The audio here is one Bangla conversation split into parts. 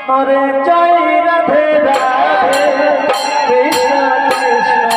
हरे जय राधे राधे कृष्ण कृष्ण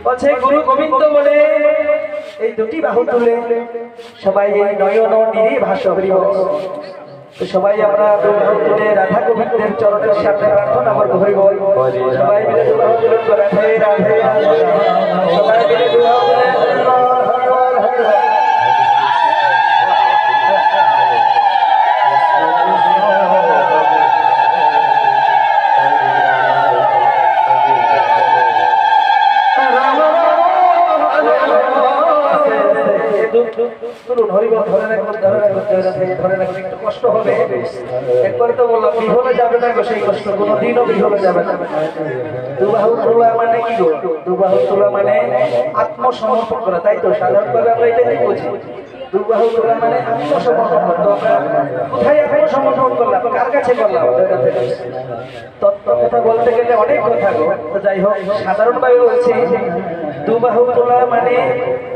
गोविंद गुरु गोविंद बोले दुटी बाहु तुले सबाई नयन निरे भाषा तो सबाई আমরা বাহু তুলে রাধা গোবিন্দের চরণের সামনে প্রার্থনা করব হরিব সবাই মিলে বাহু তুলে রাধে রাধে সবাই মিলে বাহু তুলে তুলুন হরিবল ধরে রাখুন ধরে রাখুন একটু কষ্ট হবে একবার তো বললাম বিহলে যাবে না গো সেই কষ্ট কোনোদিনও বিহলে যাবে না দুবাহু তোলা মানে কি গো দুবাহু তোলা মানে আত্মসমর্পণ করা তাই তো সাধারণভাবে আমরা এটাই বুঝি দুবাহু তোলা মানে আত্মসমর্পণ তো আমরা কোথায় আত্মসমর্পণ করলাম কার কাছে করলাম তত্ত্ব কথা বলতে গেলে অনেক কথা গো তো যাই হোক সাধারণভাবে বলছি দুবাহু তোলা মানে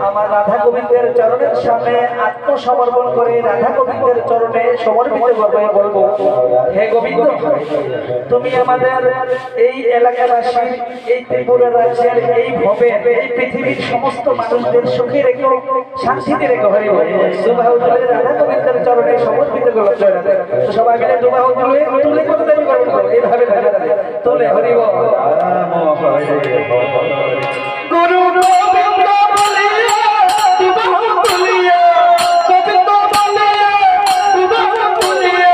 আমার রাধা গোবিন্দের চরণের সামনে আত্মসমর্পণ করে রাধা গোবিন্দের চরণে সমর্পিত করবো বলবো হে গোবিন্দ তুমি আমাদের এই এলাকাবাসী এই ত্রিপুরা রাজ্যের এই ভবে এই পৃথিবীর সমস্ত মানুষদের সুখে রেখে শান্তিতে রেখে হরি দুবাহু তুলে রাধা গোবিন্দের চরণে সমর্পিত করলাম জয় রাধা তো সবাই মিলে দুবাহু তুলে তুলে করতে দেরি করবো এইভাবে তুলে হরি গুরু গোবিন্দ বলিয়া দুবাহু তুলিয়া গোবিন্দ বলিয়া দুবাহু তুলিয়া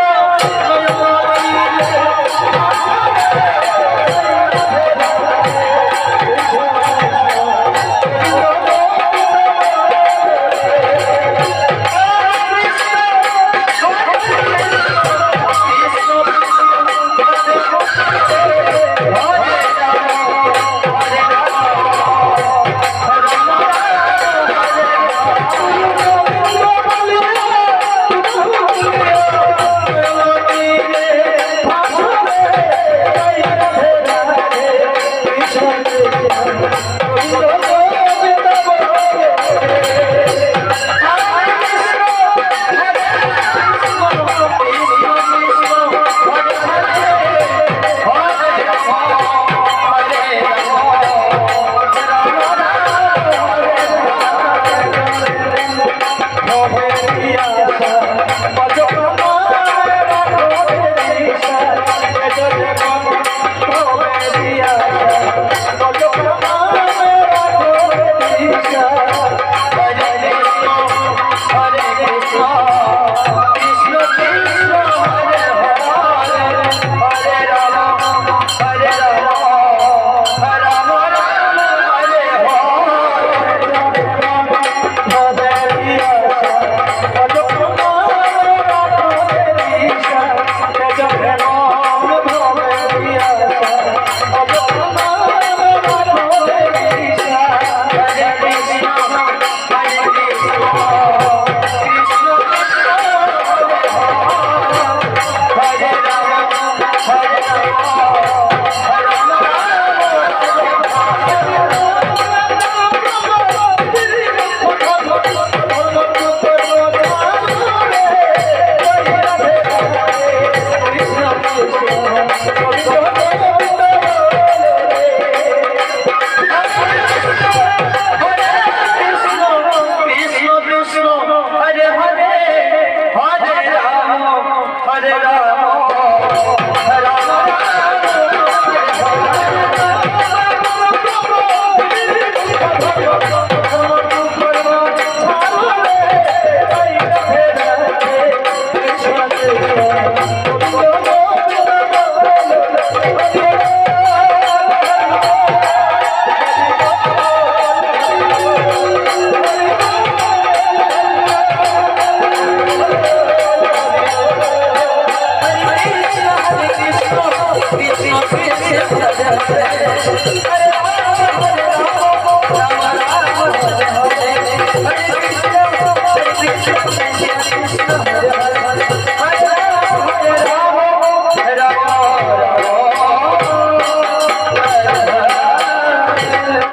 Hare